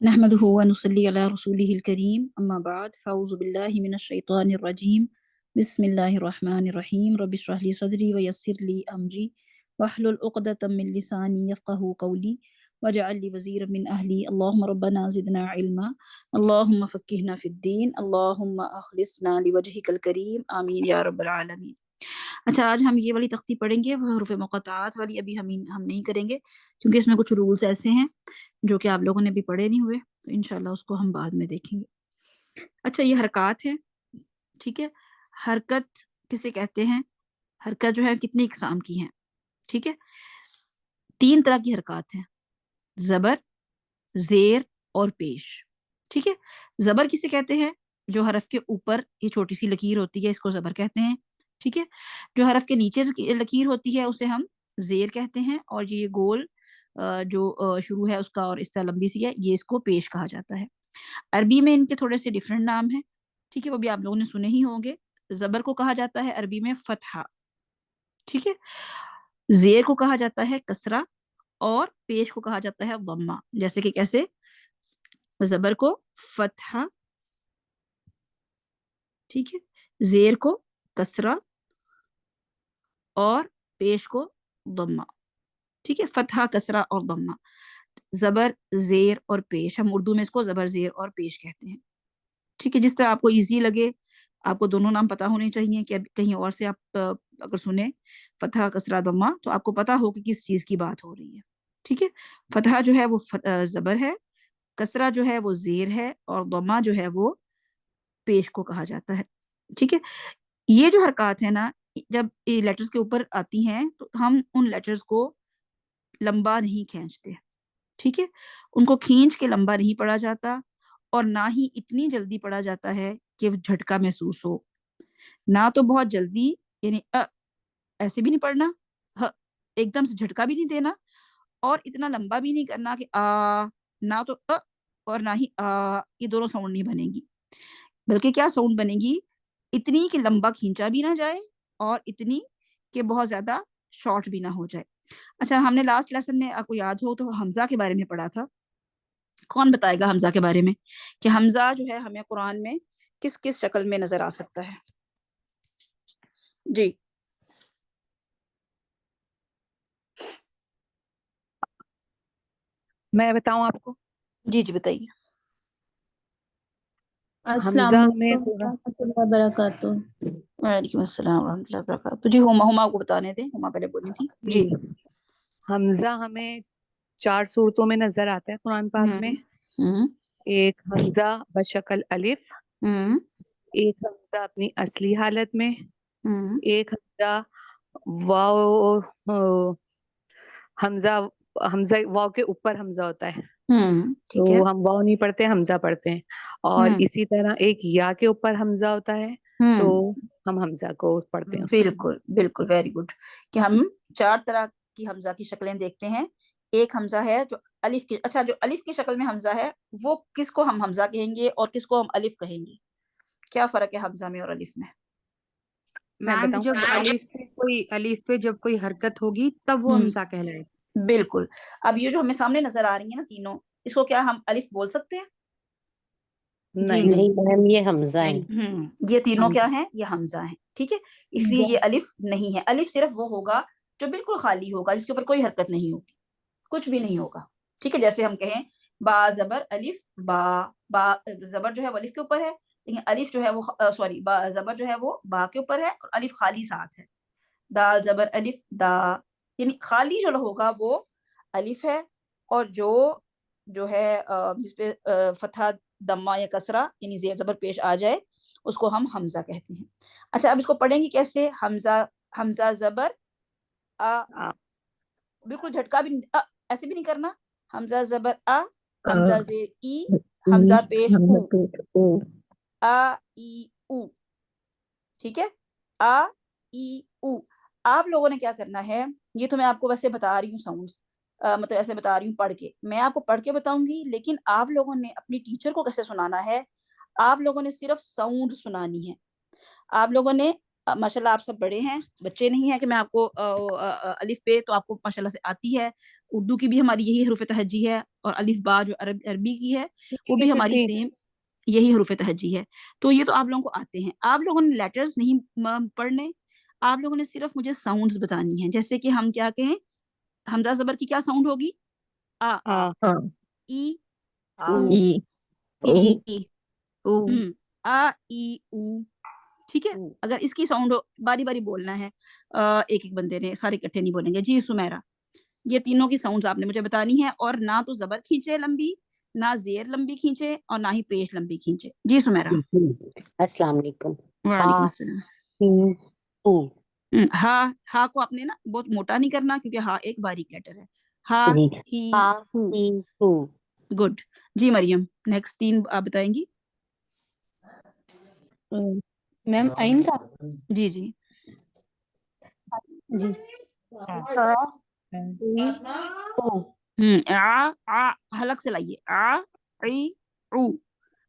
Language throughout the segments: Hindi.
नहमदुहु व नुसल्ली अला रसूलिहिल करीम अम्मा बाद फ़अऊज़ु बिल्लाहि मिनश शैतानिर रजीम बिस्मिल्लाहिर रहमानिर रहीम रब्बि इश्रह ली सदरी व यस्सिर ली अमरी वहलुल उक़दतम मिन लिसानी यफ़क़हू क़ौली वजअल ली वज़ीरम मिन अहली अल्लाहुम्मा रब्बना ज़िदना इल्मा अल्लाहुम्मा फ़क्किहना फ़िद्दीन अल्लाहुम्मा अख़लिसना लिवजहिकल करीम आमीन या रब्बल आलमीन। अच्छा, आज हम ये वाली तख्ती पढ़ेंगे, वह हुरूफ़ मुक़त्तआत वाली अभी हम नहीं करेंगे क्योंकि इसमें कुछ रूल्स ऐसे हैं जो कि आप लोगों ने भी पढ़े नहीं हुए, तो इंशाल्लाह उसको हम बाद में देखेंगे। अच्छा, ये हरकत है, ठीक है? हरकत किसे कहते हैं? हरकत जो है कितनी इकसाम की हैं, ठीक है? 3 तरह की हरकत हैं, ज़बर, ज़ेर और पेश, ठीक है? ज़बर किसे कहते हैं? जो हरफ के ऊपर ये छोटी सी लकीर होती है, इसको ज़बर कहते हैं, ठीक है? जो हरफ के नीचे लकीर होती है उसे हम ज़ेर कहते हैं, और ये गोल जो शुरू है उसका और इस तरह लंबी सी है, ये इसको पेश कहा जाता है। अरबी में इनके थोड़े से डिफरेंट नाम हैं, ठीक है? वो भी आप लोगों ने सुने ही होंगे। ज़बर को कहा जाता है अरबी में फ़तहा, ठीक है? ज़ेर को कहा जाता है कसरा और पेश को कहा जाता है ज़म्मा। जैसे कि कैसे? ज़बर को फ़तहा, ठीक है? ज़ेर को कसरा और पेश को ज़म्मा, ठीक है? फ़तहा, कसरा और ज़म्मा। ज़बर, ज़ेर और पेश, हम उर्दू में इसको ज़बर, ज़ेर और पेश कहते हैं, ठीक है? जिस तरह आपको ईज़ी लगे, आपको दोनों नाम पता होने चाहिए कि अब कहीं और से आप अगर सुने फ़तह, कसरा, दम्मा, तो आपको पता हो कि किस चीज़ की बात हो रही है, ठीक है? फ़तह जो है वो ज़बर है, कसरा जो है वो ज़ेर है और दम्मा जो है वो पेश को कहा जाता है, ठीक है? ये जो हरकत है ना, जब ये लेटर्स के ऊपर आती हैं, तो हम उन लेटर्स को लंबा नहीं खींचते, ठीक है? उनको खींच के लंबा नहीं पढ़ा जाता और ना ही इतनी जल्दी पढ़ा जाता है कि वो झटका महसूस हो। ना तो बहुत जल्दी, यानी ऐसे भी नहीं पढ़ना, ह एकदम से झटका भी नहीं देना और इतना लंबा भी नहीं करना कि ना तो और ना ही ये दोनों साउंड नहीं बनेंगी। बल्कि क्या साउंड बनेगी? इतनी कि लंबा खींचा भी ना जाए और इतनी कि बहुत ज़्यादा शॉर्ट भी ना हो जाए। अच्छा, हमने लास्ट लेसन में आपको याद हो तो हमज़ा के बारे में पढ़ा था। कौन बताएगा हमज़ा के बारे में कि हमज़ा जो है हमें कुरान में किस-किस शक्ल में नज़र आ सकता है? जी। मैं बताऊं आपको। जी, जी बताइए। अस्सलाम हमजा हमें वालेकुम रहमतुल्लाहि व बरकातुहू। वालेकुम अस्सलाम व रहमतुल्लाहि व बरकातहू। जी, हुमा को बताने दें, हुमा पहले बोली थी। जी। हमजा हमें 4 सूरतों में नजर आता है कुरान पाक हुँ, में। हुँ, एक हमजा बशक्ल अलिफ, हुँ, एक हमजा अपनी असली हालत में, हुँ, एक हमजा वाव हमजा हमजा वाव के ऊपर हमजा होता है, हुँ, ठीक है। तो हम वाव नहीं पढ़ते, हमजा पढ़ते हैं। और हुँ, इसी तरह एक या के ऊपर हमजा होता है, तो हुँ, हम हमजा को पढ़ते हैं उसमें। बिल्कुल, बिल्कुल, वेरी गुड कि हम 4 तरह की हमज़ा की शक्लें देखते हैं। एक हमज़ा है जो अलिफ की, अच्छा, जो अलिफ की शक्ल में हमज़ा है, वो किसको हम हमज़ा कहेंगे और किसको हम अलिफ कहेंगे? क्या फ़र्क है हमज़ा में और अलिफ में? मैं मैम बताऊं। जब अलीफ पे जब कोई हरकत होगी तब वो हुँ, हमजा कहलाए। बिल्कुल। अब ये जो हमें सामने नज़र आ रही है ना तीनों, इसको क्या हम अलिफ बोल सकते हैं? जी नहीं। नहीं। नहीं मैम, ये हमजा है। नहीं। ये तीनों क्या हमजा। हैं? ये हमज़ा हैं, ठीक है? इसलिए हमजा। ये अलिफ नहीं है। अलिफ सिर्फ़ वो होगा जो बिल्कुल खाली होगा, जिसके ऊपर कोई हरकत नहीं होगी, कुछ भी नहीं होगा, ठीक है? जैसे हम कहें बा ज़बर अलिफ बा, बा ज़बर जो है वो अलिफ के ऊपर है, लेकिन अलिफ जो है वो सॉरी, बा ज़बर जो है वो बा के ऊपर है और अलिफ खाली साथ है। दाल ज़बर अलिफ दा, यानी खाली जो होगा वो अलिफ है, और जो है जिसपे फ़तहा, दम्मा या कसरा यानी ज़ेर ज़बर पेश आ जाए, उसको हम हमज़ा कहते हैं। अच्छा, अब इसको पढ़ेंगे कैसे? हमज़ा, हमज़ा ज़बर आ, बिल्कुल झटका भी नहीं, ऐसे भी नहीं करना। हमज़ा ज़बर अ, हमज़ा ज़ेर ई, ई, हमज़ा पेश ऊ, ओ। ई, ऊ, ठीक है? आ, ई, ऊ। आप लोगों ने क्या करना है, ये तो मैं आपको वैसे बता रही हूँ साउंड्स, मतलब ऐसे बता रही हूँ पढ़ के। मैं आपको पढ़ के बताऊँगी, लेकिन आप लोगों ने अपनी टीचर को कैसे सुनाना है, आप लोगों ने सिर्फ़ साउंड सुनानी है। आप लोगों ने माशाल्लाह आप सब बड़े हैं, बच्चे नहीं है कि मैं आपको अलिफ बे तो आपको माशाल्लाह से आती है। उर्दू की भी हमारी यही हरूफ तहज्जी है, और अलिफ बा जो अरबी की है वो भी हमारी सेम यही हरूफ तहज्जी है। तो ये तो आप लोगों को आते हैं। आप लोगों ने लेटर्स नहीं पढ़ने, आप लोगों ने सिर्फ मुझे साउंड्स बतानी है। जैसे कि हम क्या कहें, हमजा जबर की क्या साउंड होगी? आ, आ ई, ऊ, ऊ, ई ऊ आ, ई, ऊ। ठीक है, अगर इसकी साउंड हो, बारी बारी बोलना है, एक एक बंदे ने, सारे इकट्ठे नहीं बोलेंगे। जी सुमेरा, ये तीनों की साउंड्स आपने मुझे बतानी है, और ना तो जबर खींचे लंबी, ना जेर लंबी खींचे, और ना ही पेश लंबी खींचे। जी सुमेरा। अस्सलाम वालेकुम। वालेकुम अस्सलाम। ही, हु, हा को आपने ना बहुत मोटा नहीं करना, क्योंकि हा एक बारीक लेटर है। हा, ही, ही, हा, हु। ही, हु। गुड। जी मरियम, नेक्स्ट तीन आप बताएंगी। मैम आइन का जी जी। जी आ हलक से लाइए। आ, ई, ऊ।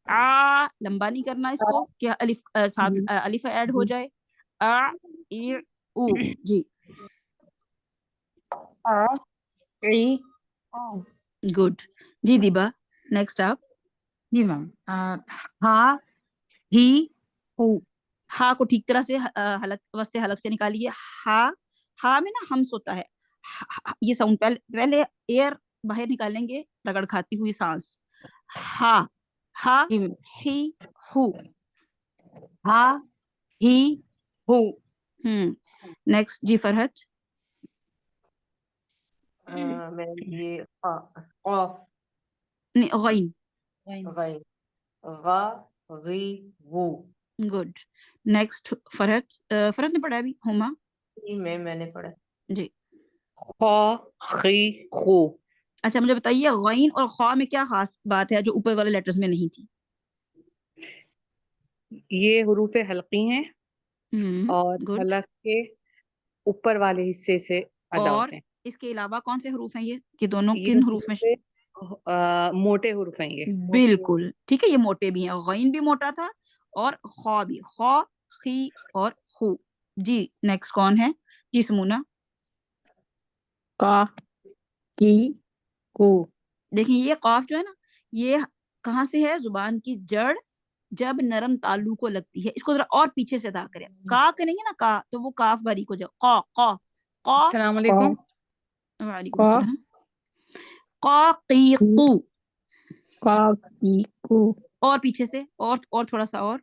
आ लंबा नहीं करना इसको, कि अलिफ साथ अलिफ ऐड हो जाए। आ, ई, ऊ। जी गुड। जी दीबा, नेक्स्ट आप। जी मैम। हा, ही, हु। हा को ठीक तरह से हलक वस्ते हलक से निकालिए। हा में ना हम्स होता है। ये साउंड पहले पहले एयर बाहर निकालेंगे, रगड़ खाती हुई सांस। हा, हा, जी मैम। ही, हु। हा, ही, हु। नेक्स्ट जी फरहत। मैम ये क़ाफ, नहीं, गैन। गैन, गा, गी, गु। गुड। नेक्स्ट फरहत। फरहत ने पढ़ा अभी। हुमा। जी मैम मैंने पढ़ा। जी। खा खी खू। अच्छा मुझे बताइए, गैन और खा में क्या खास बात है जो ऊपर वाले लेटर्स में नहीं थी? ये हुरूफे हल्की हैं और गुड। हलक के ऊपर वाले हिस्से से अदा और होते हैं। इसके अलावा कौन से हरूफ हैं ये, कि दोनों ये किन हरूफ में? मोटे हुरूफ हैं ये। बिल्कुल ठीक है, ये मोटे भी हैं। गैन भी मोटा था, और खा भी। खा, खी और हु। जी नेक्स्ट कौन है? जी समूना। का की को देखिए ये कॉफ जो है ना, ये कहाँ से है? जुबान की जड़ जब नरम तालु को लगती है। इसको जरा और पीछे से अदा करें। का करेंगे ना का, तो वो काफ बारीक हो जाए। कौ, कौ, कौ। अस्सलाम वालेकुम। वालेकुम अस्सलाम। कौ, की, कू। का की को और पीछे से, और थोड़ा सा और।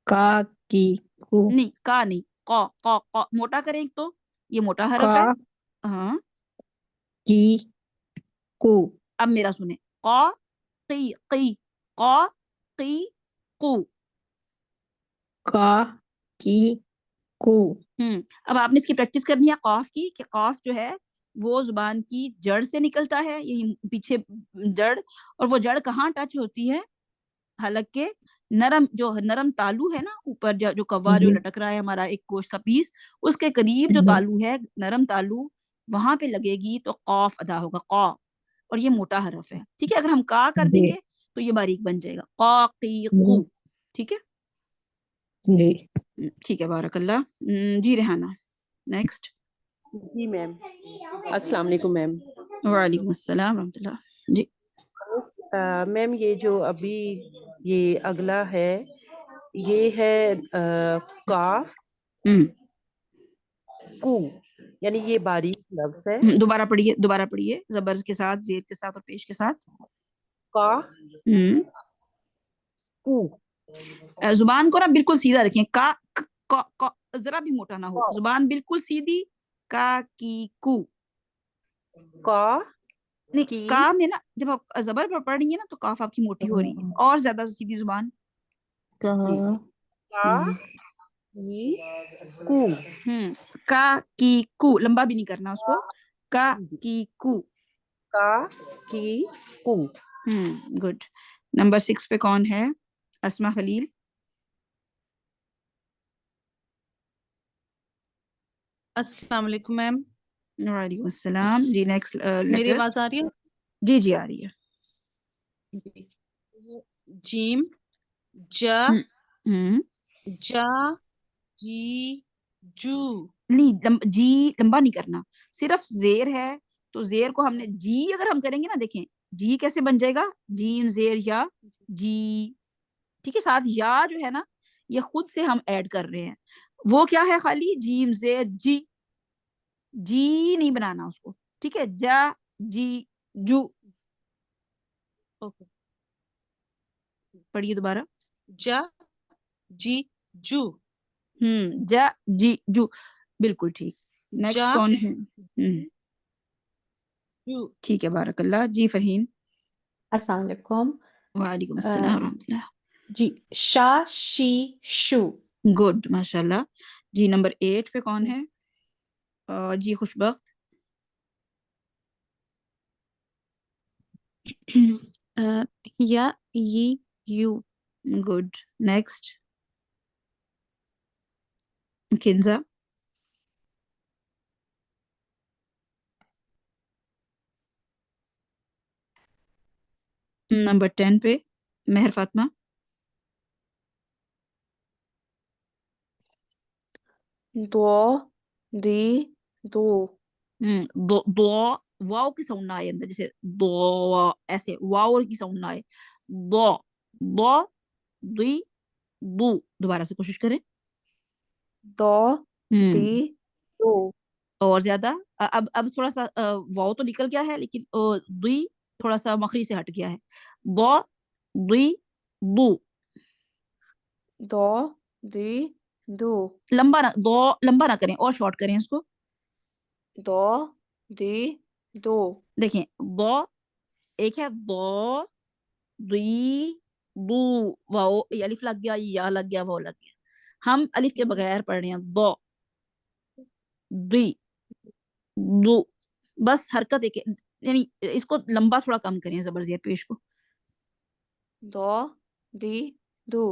का की को नहीं, का नहीं, कौ, कौ, कौ मोटा करें एक तो, ये मोटा हरफ है। का हाँ, की को अब मेरा सुने। कौ, की, कौ, की, कू। का की को अब आपने इसकी प्रैक्टिस करनी है कॉफ की, कि कॉफ जो है वो जुबान की जड़ से निकलता है, यही पीछे जड़। और वो जड़ कहाँ टच होती है? हलक के नरम, जो नरम तालू है ना ऊपर, जो कव्वा जो लटक रहा है हमारा, एक गोश्त का पीस, उसके करीब जो तालू है, नरम तालू, वहां पे लगेगी तो कॉफ अदा होगा। कौ। और ये मोटा हरफ है, ठीक है। अगर हम का कर जी देंगे तो ये बारीक बन जाएगा। कौ, की, कू। ठीक है। जी ठीक है, बारकल्ला। जी रेहाना, नेक्स्ट। जी मैम। अस्सलाम वालेकुम मैम। वालेकुम अस्सलाम रहमतुल्लाह। जी मैम ये जो अभी ये अगला है, ये है काफ, हम्म कू, यानी ये बारीक लफ्ज है। दोबारा पढ़िए, दोबारा पढ़िए, जबर के साथ, जेर के साथ और पेश के साथ। का, हम्म कू, जुबान को ना बिल्कुल सीधा रखें। का जरा भी मोटा ना हो, जुबान बिल्कुल सीधी। का, की, कू। का, नहीं, की, का में ना जब आप जबर पर पढ़ रही है ना, तो काफ आपकी मोटी हो रही है, और ज्यादा सीधी जुबान। का का, की, कू। का, की, कू, लंबा भी नहीं करना उसको। का, की, कू। का, की, कू। गुड। नंबर 6 पे कौन है? अस्मा खलील। अस्सलाम वालेकुम मैम। वालेकुम अस्सलाम। जी नेक्स्ट मेरी लेटर्स। आवाज आ रही है? जी जी आ रही है। जीम, ज, हम्म जा, जी जू जी लंबा नहीं करना, सिर्फ जेर है तो जेर को हमने जी अगर हम करेंगे ना, देखें जी कैसे बन जाएगा, जीम जेर या जी। ठीक है, साथ या जो है ना ये खुद से हम ऐड कर रहे हैं, वो क्या है, खाली जीम जेर जी, जी नहीं बनाना उसको। ठीक है, जा जी जू। ओके। पढ़िए दोबारा। जा जी जू जा जी जू, बिल्कुल ठीक। नेक्स्ट जा कौन है? जू ठीक है, बारकल्ला जी। फरहीन। अस्सलाम वालेकुम। वालेकुम अ, अस्सलाम रहमतुल्लाह। जी शा शी शू। गुड माशाल्लाह जी। नंबर 8 पे कौन है? जी खुशबख्त। या ये you. Good. Next Kinza. Number 10 पे मेहर फातिमा। दो दी दो। दो दो वाव की साउंड ना आए अंदर, जैसे दो ऐसे वाव की साउंड ना आए। दो दो दुई दू। दोबारा से कोशिश करें। दो दी हम्म दो। और ज्यादा। अब थोड़ा सा वाव तो निकल गया है, लेकिन दुई थोड़ा सा मखरी से हट गया है। दो दुई दू। दो दी दो। लंबा ना, दो लंबा ना करें और शॉर्ट करें इसको। दो दी दो। देखें, दो एक है, दो दुई दू। वाओ, ये अलिफ लग गया, ये या लग गया, वो लग गया। हम अलिफ के बगैर पढ़ रहे हैं। दो दुई दू। बस हरकत एक, यानी इसको लंबा थोड़ा कम करें, जबर जेर पेश को। दो दी दो।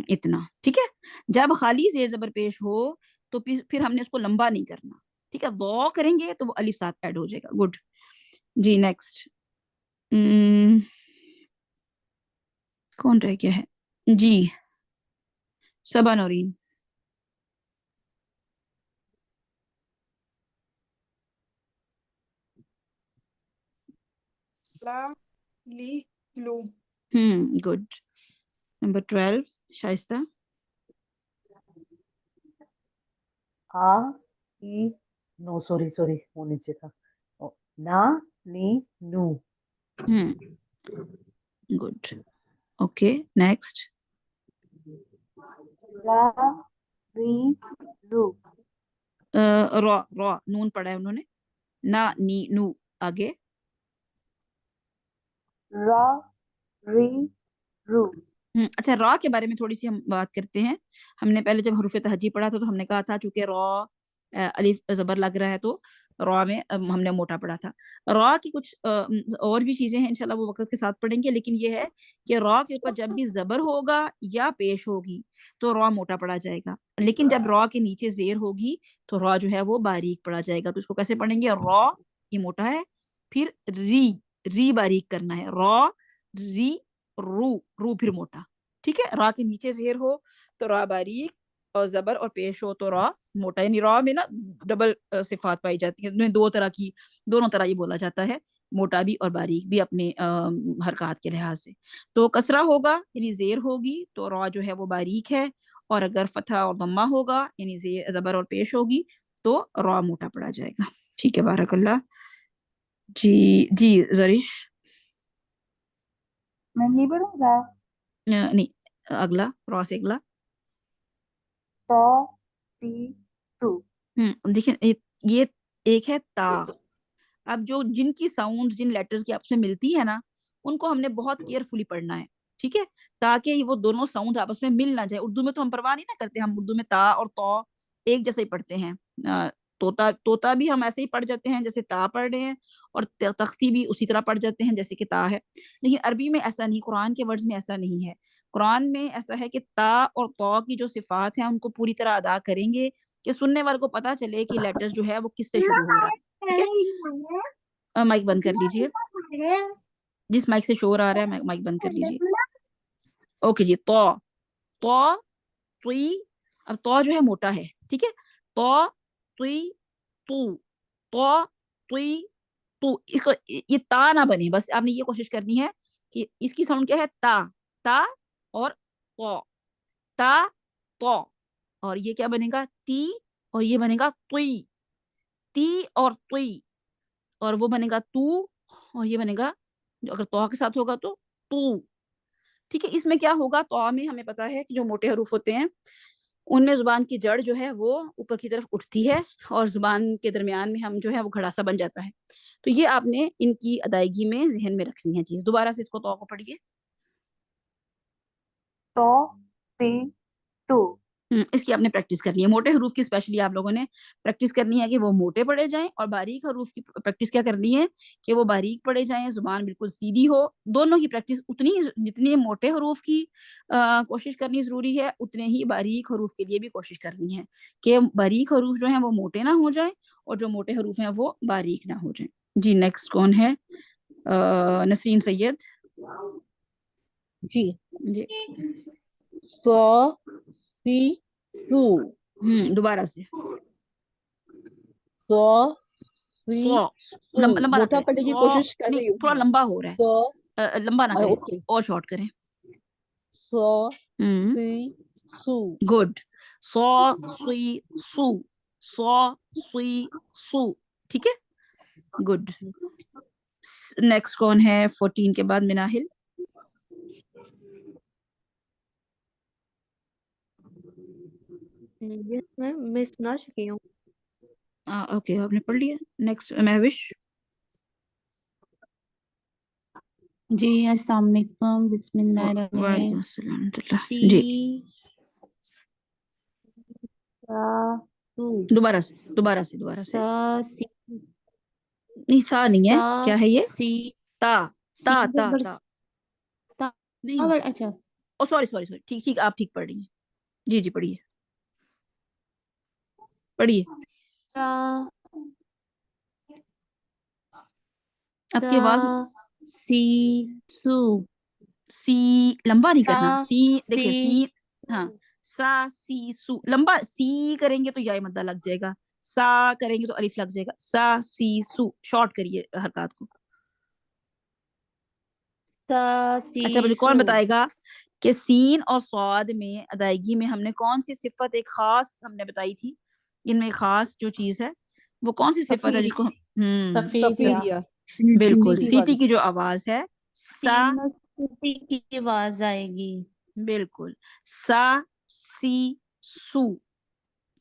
इतना ठीक है। जब खाली जेर जबर पेश हो तो फिर हमने इसको लंबा नहीं करना। ठीक है, दो करेंगे तो वो अलिफ साथ ऐड हो जाएगा। गुड जी। नेक्स्ट कौन रह गया है? जी सबा नौरीन। ला ली लू। गुड। नंबर 12 शाइस्ता। आ ई नो, सॉरी सॉरी, वो नीचे था। ओ, ना नी नू। गुड। Okay next. रा री रू। रॉ रॉ नून पढ़ा है उन्होंने। ना नी नू आगे। रा री रू। अच्छा, रॉ के बारे में थोड़ी सी हम बात करते हैं। हमने पहले जब हरूफ तहजी पढ़ा था तो हमने कहा था चूंकि रॉ अलिफ जबर लग रहा है तो रॉ में हमने मोटा पढ़ा था। रॉ की कुछ और भी चीजें हैं, इंशाल्लाह वो वक्त के साथ पढ़ेंगे, लेकिन ये है कि रॉ के ऊपर जब भी जबर होगा या पेश होगी तो रॉ मोटा पढ़ा जाएगा, लेकिन जब रॉ के नीचे जेर होगी तो रॉ जो है वो बारीक पढ़ा जाएगा। तो उसको कैसे पढ़ेंगे? रॉ ये मोटा है, फिर री बारीक करना है। रॉ री रू, रू फिर मोटा। ठीक है, रा के नीचे जेर हो तो रा बारीक, और जबर और पेश हो तो रा मोटा। यानी रा में ना डबल सिफात पाई जाती है, उसमें दो तरह की, दोनों तरह ये बोला जाता है, मोटा भी और बारीक भी अपने हरकत के लिहाज से। तो कसरा होगा यानी जेर होगी तो रा जो है वो बारीक है, और अगर फतह और दम्मा होगा यानी जबर और पेश होगी तो रा मोटा पड़ा जाएगा। ठीक है, बारकल्ला जी। जी जरिश। मैं ये पढ़ूंगा। नहीं, अगला रॉ से अगला। तो ती तू। देखिए ये एक है ता। अब जो जिनकी साउंड जिन लेटर्स की आपस में मिलती है ना, उनको हमने बहुत केयरफुली पढ़ना है। ठीक है, ताकि वो दोनों साउंड आपस में मिल ना जाए। उर्दू में तो हम परवाह नहीं ना करते, हम उर्दू में ता और तो एक जैसे ही पढ़ते हैं। तोता तोता भी हम ऐसे ही पढ़ जाते हैं जैसे ता पढ़ रहे हैं, और तख्ती भी उसी तरह पढ़ जाते हैं जैसे कि ता है। लेकिन अरबी में ऐसा नहीं, कुरान के वर्ड्स में ऐसा नहीं है। कुरान में ऐसा है कि ता और तो की जो सिफात है उनको पूरी तरह अदा करेंगे, कि सुनने वाले को पता चले कि लेटर्स जो है वो किससे शुरू हो रहा है। ठीक है, माइक बंद कर लीजिए। जिस माइक से शोर आ रहा है माइक बंद कर लीजिए। ओके जी। तो तुई अब तो जो है मोटा है, ठीक है। तो तुई तू, तो तुई तू, इसको ये ता ना बने, बस आपने ये कोशिश करनी है कि इसकी साउंड क्या है, ता, ता और तो, ता तो, और ये क्या बनेगा, ती, और ये बनेगा तुई, ती और तुई, और वो बनेगा तू, और ये बनेगा, जो अगर तो के साथ होगा तो तू, ठीक है। इसमें क्या होगा, तो में हमें पता है कि जो मोटे हरूफ होते हैं उनमें जुबान की जड़ जो है वो ऊपर की तरफ उठती है, और जुबान के दरमियान में हम जो है वो घड़ासा बन जाता है। तो ये आपने इनकी अदायगी में जहन में रखनी है चीज। दोबारा से इसको तो को पढ़िए। तो ती तू। इसकी आपने प्रैक्टिस करनी है। मोटे हरूफ की स्पेशली आप लोगों ने प्रैक्टिस करनी है कि वो मोटे पढ़े जाएं, और बारीक हरूफ की प्रैक्टिस क्या करनी है कि वो बारीक पढ़े जाएं, जुबान बिल्कुल सीधी हो। दोनों की प्रैक्टिस उतनी ही, जितनी मोटे हरूफ की कोशिश करनी जरूरी है, उतने ही बारीक हरूफ के लिए भी कोशिश करनी है कि बारीक हरूफ जो है वो मोटे ना हो जाए, और जो मोटे हरूफ हैं वो बारीक ना हो जाए। जी नेक्स्ट कौन है, नसरीन सैयद जी। जी। सो सी सू। दोबारा से, सो सी सौ, सू। लंबा लंबा ना मोटा करें, पढ़ने की सौ कोशिश कर रही नहीं, हूँ थोड़ा मैं। लंबा हो रहा है, सो लंबा ना करें, ओके। और शॉर्ट करें। सो हम्म सी सू। गुड, सौ सुई सू, सौ सुई सू, ठीक है, गुड। नेक्स्ट कौन है 14 के बाद, मिनाहिल। यस मैम, मैं सुना चुकी हूँ। ओके, आपने पढ़ लिया। नेक्स्ट महविश। जी अस्सलाम वालेकुम, बिस्मिल्लाहिर्रहमानिर्रहीम। वालेकुम अस्सलाम रहमतुल्लाह। सी जी सा सू दोबारा से, दोबारा से, दोबारा से। सा सी नहीं, सा नहीं है, सा क्या है ये, सी ता, ता सी ता बराबर ता, ता नहीं, बराबर, अच्छा। ओ सॉरी सॉरी सॉरी, ठीक ठीक, आप ठीक पढ़ रही हैं। जी जी पढ़िए, पढ़िए, सा आपकी आवाज। सा सी सू सी लंबा नहीं सा करना, सी देखिए, सी सी, हाँ, सा सी सू, लंबा सी करेंगे तो या मद्दा लग जाएगा, सा करेंगे तो अलिफ लग जाएगा, सा सी सू, शॉर्ट करिए हरकत को। सा सी अच्छा, मुझे कौन सू बताएगा कि सीन और स्वाद में अदायगी में हमने कौन सी सिफत एक खास हमने बताई थी, इनमें खास जो चीज है वो कौन सी सिफत है सफीद। जिसको सफीदिया। सफीदिया। बिल्कुल, सीटी सीटी वाली। की जो आवाज है, सा, सीन में सीटी की आवाज आएगी। बिल्कुल, सा सी सू,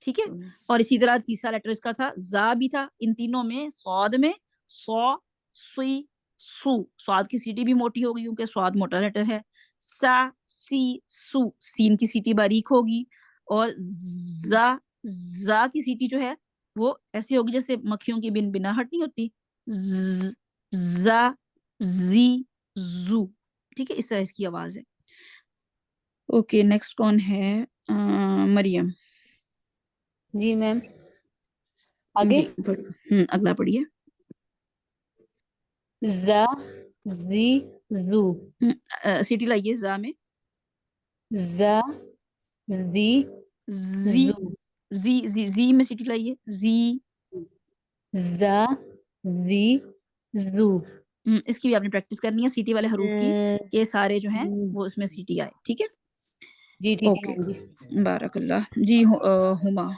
ठीक है। और इसी तरह तीसरा लेटर इसका था, जा भी था। इन तीनों में स्वाद में सौ सुई सू, स्वाद की सीटी भी मोटी होगी क्योंकि स्वाद मोटा लेटर है। सा सी सू, सीन की सीटी बारीक होगी, और जा की सीटी जो है वो ऐसी होगी जैसे मक्खियों की बिन बिनाहट नहीं होती, जा जी जू, ठीक है, इस तरह इसकी आवाज है। ओके, नेक्स्ट कौन है, मरियम। जी मैम, आगे। जी अगला पढ़िए। जा जी जू सीटी लाइए जा में, जा जी जी जू जी में सीटी लाइए, जी। जा जी जू इसकी भी आपने प्रैक्टिस करनी है, सीटी वाले हरूफ की, ये सारे जो हैं वो इसमें सीटी आए, ठीक है। जी ठीक है ओके, मैम जी। बारकल्लाह जी। हुमा।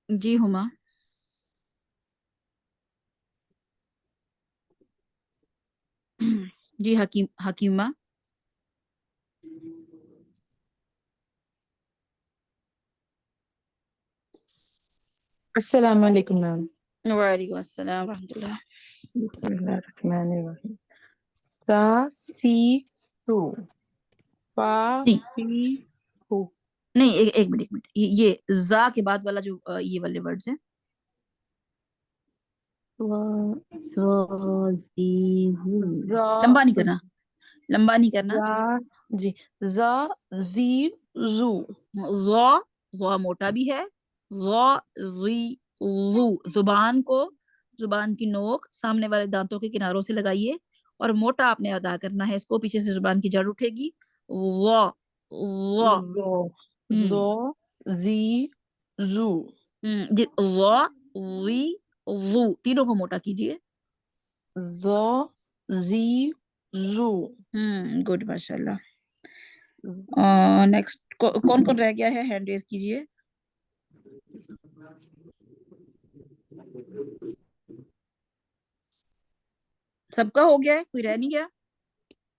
जी हुमा। जी हकीमा। अस्सलाम वालेकुम मैम। वालेकुम अस्सलाम रहमतुल्लाह। बिस्मिल्लाहिर्रहमानिर्रहीम। सा सी सू पा नहीं पी हु। नहीं, एक मिनट, एक मिनट, ये जा के बाद वाला जो ये वाले वर्ड्स हैं, लंबा नहीं करना, लंबा नहीं करना। जी जा जी जू। ज़ मोटा भी है, जुबान को, जुबान की नोक सामने वाले दांतों के किनारों से लगाइए, और मोटा आपने अदा करना है इसको, पीछे से जुबान की जड़ उठेगी, व व ज़ो हम्म ज़ो ज़ी ज़ू जी, व वी वू, तीनों को मोटा कीजिए। ज़ो ज़ी ज़ू गुड, माशाल्लाह। नेक्स्ट कौन कौन रह गया है, हैंड रेज कीजिए। सबका हो गया है, कोई रह नहीं गया?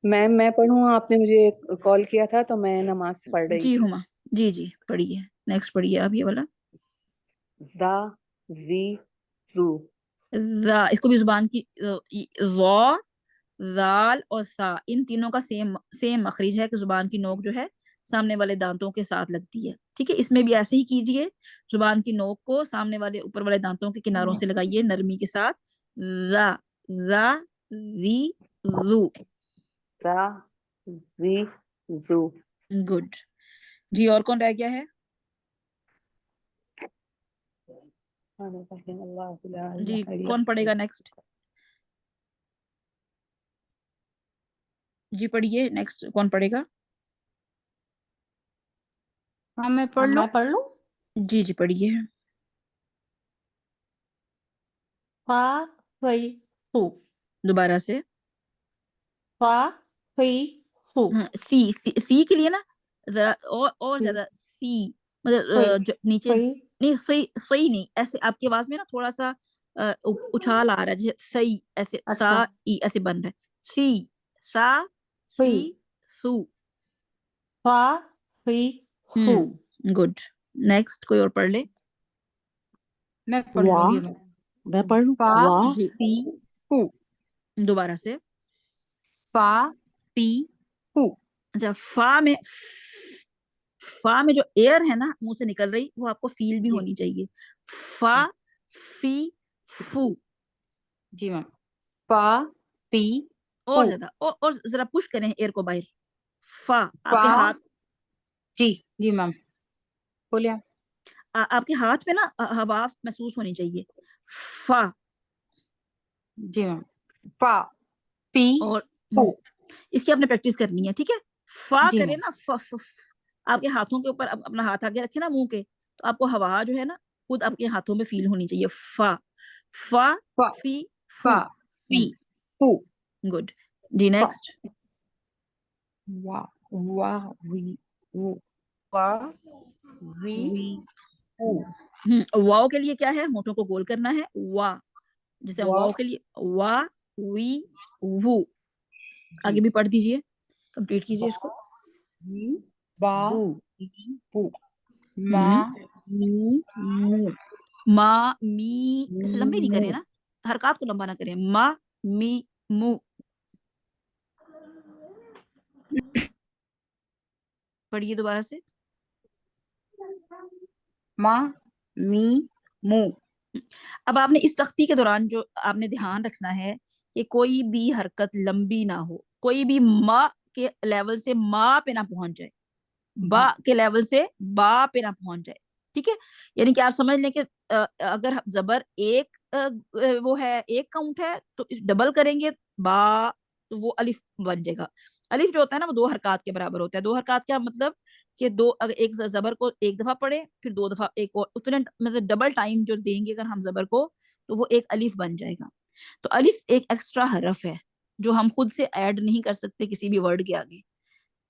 मैम मैं पढ़ूँ, आपने मुझे कॉल किया था तो मैं नमाज पढ़ रही जी थी। हुमा, जी जी पढ़िए, नेक्स्ट पढ़िए आप ये वाला। ज़ा ज़ी ज़ू ज़ा, इसको भी जुबान की ज़ा, ज़ाल और सा, इन तीनों का सेम सेम मखरिज है कि जुबान की नोक जो है सामने वाले दांतों के साथ लगती है। ठीक है, इसमें भी ऐसे ही कीजिए, जुबान की नोक को सामने वाले ऊपर वाले दांतों के किनारों से लगाइए नरमी के साथ। ज़ा ज़ा ज़ी ज़ू। ज़ा ज़ी ज़ू। गुड जी, और कौन रह गया है? जी, कौन पढ़ेगा नेक्स्ट? जी पढ़िए, नेक्स्ट कौन पढ़ेगा? हाँ मैं पढ़ लूँ। मैं पढ़ लूँ? जी जी पढ़िए। फा फई फू दोबारा से। फा फई फू सी के लिए ना जरा और सी ज्यादा सी, मतलब फई नीचे फई नहीं, सही सही नहीं, ऐसे आपकी आवाज में ना थोड़ा सा उछाल आ रहा है, जैसे सही ऐसे सा अच्छा ई ऐसे बन रहा है। सी सा फई सी सू। फा फई फू गुड, नेक्स्ट कोई और पढ़ ले। मैं पढ़ वाह, लूंगी। मैं पढ़ लूं। फा वाह, जी पी फू, दोबारा से। फा पी फू। अच्छा, फा में जो एयर है ना मुंह से निकल रही, वो आपको फील भी जी होनी चाहिए। फा फी फू। जी मैम। फा पी और फू, ज्यादा और जरा पुश करें एयर को बाहर। फा, आपके फा हाथ जी जी मैम, बोलिए आप। आपके हाथ पे ना हवा महसूस होनी चाहिए। फा जी मैम। फा पी और फू। इसकी आपने प्रैक्टिस करनी है, ठीक है। फा जी करे मैम। ना आपके हाथों के ऊपर अपना हाथ आगे रखे ना मुंह के, तो आपको हवा जो है ना खुद आपके हाथों में फील होनी चाहिए। फा फा फा फी फा फू। पी फू। गुड जी, फा नेक्स्ट। वाह वाह वी वो वाह वी वी फू। वाओ के लिए क्या है, होठों को गोल करना है। वा, जैसे हम वाओ वाह के लिए वा वी वू। जी आगे भी पढ़ दीजिए, कंप्लीट कीजिए इसको। वी बा बू ई पू मा हम्म मी मू मा मी, ऐसे लंबे नहीं मू। करें ना, हरकत को लंबा ना करें। मा मी मू। पढ़िए दोबारा से। मा मी मू। अब आपने इस तख्ती के दौरान जो आपने ध्यान रखना है कि कोई भी हरकत लंबी ना हो, कोई भी मा के लेवल से मा पे ना पहुंच जाए, बा के लेवल से बा पे ना पहुंच जाए। ठीक है, यानी कि आप समझ लें कि अगर जबर एक वो है, एक काउंट है, तो इस डबल करेंगे बा, तो वो अलिफ बन जाएगा। अलिफ जो होता है ना वो दो हरकत के बराबर होता है। दो हरकत क्या मतलब कि दो, अगर एक जबर को एक दफा पढ़े फिर दो दफा एक और, उतने मतलब डबल टाइम जो देंगे अगर हम जबर को, तो वो एक अलिफ बन जाएगा। तो अलिफ एक एक्स्ट्रा हरफ है जो हम खुद से ऐड नहीं कर सकते किसी भी वर्ड के आगे।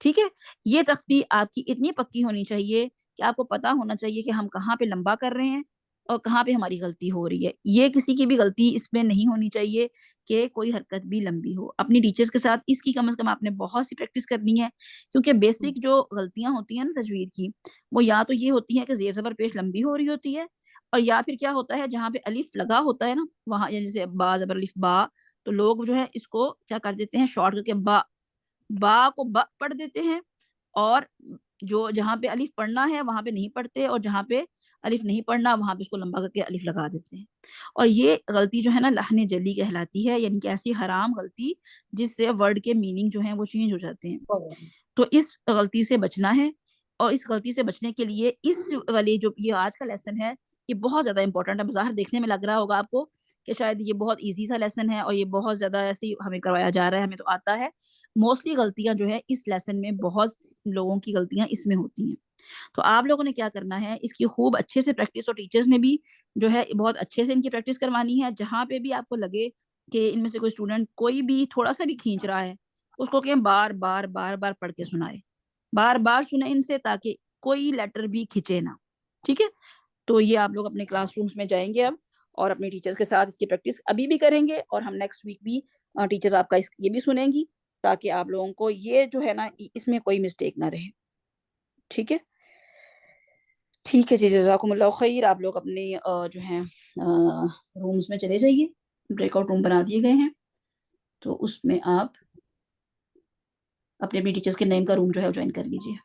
ठीक है, ये तख्ती आपकी इतनी पक्की होनी चाहिए कि आपको पता होना चाहिए कि हम कहाँ पे लंबा कर रहे हैं और कहाँ पे हमारी गलती हो रही है। ये किसी की भी गलती इसमें नहीं होनी चाहिए कि कोई हरकत भी लंबी हो। अपनी टीचर्स के साथ इसकी कम से कम आपने बहुत सी प्रैक्टिस करनी है, क्योंकि बेसिक जो गलतियां होती हैं ना तजवीर की, वो या तो ये होती है कि जेर जबर पेश लंबी हो रही होती है, और या फिर क्या होता है जहाँ पे अलिफ लगा होता है ना वहां, जैसे बा जबर अलिफ बा, तो लोग जो है इसको क्या कर देते हैं, शॉर्ट करके बा, बा को ब पढ़ देते हैं, और जो जहाँ पे अलिफ पढ़ना है वहां पे नहीं पढ़ते, और जहाँ पे अलिफ नहीं पढ़ना वहां पे उसको लंबा करके अलिफ लगा देते हैं। और ये गलती जो है ना लहने जली कहलाती है, यानी कि ऐसी हराम गलती जिससे वर्ड के मीनिंग जो है वो चेंज हो जाते हैं। तो इस गलती से बचना है, और इस गलती से बचने के लिए इस वाले जो ये आज का लेसन है, ये बहुत ज्यादा इंपॉर्टेंट है। बाहर देखने में लग रहा होगा आपको कि शायद ये बहुत इजी सा लेसन है और ये बहुत ज्यादा ऐसे ही हमें करवाया जा रहा है, हमें तो आता है। मोस्टली गलतियां जो है इस लेसन में, बहुत लोगों की गलतियां इसमें होती हैं। तो आप लोगों ने क्या करना है, इसकी खूब अच्छे से प्रैक्टिस, और टीचर्स ने भी जो है बहुत अच्छे से इनकी प्रैक्टिस करवानी है। जहां पे भी आपको लगे कि इनमें से कोई स्टूडेंट कोई भी थोड़ा सा भी खींच रहा है, उसको कहें बार बार बार बार पढ़ के सुनाए, बार बार सुने इनसे, ताकि कोई लेटर भी खींचे ना। ठीक है, तो ये आप लोग अपने क्लासरूम्स में जाएंगे अब, और अपने टीचर्स के साथ इसकी प्रैक्टिस अभी भी करेंगे, और हम नेक्स्ट वीक भी टीचर्स आपका ये भी सुनेंगी, ताकि आप लोगों को ये जो है ना इसमें कोई मिस्टेक ना रहे। ठीक है, ठीक है जी, जज़ाकुमुल्लाह खैर। आप लोग अपने जो है रूम्स में चले जाइए, ब्रेकआउट रूम बना दिए गए हैं, तो उसमें आप अपने अपनी टीचर्स के नेम का रूम जो है ज्वाइन कर लीजिए।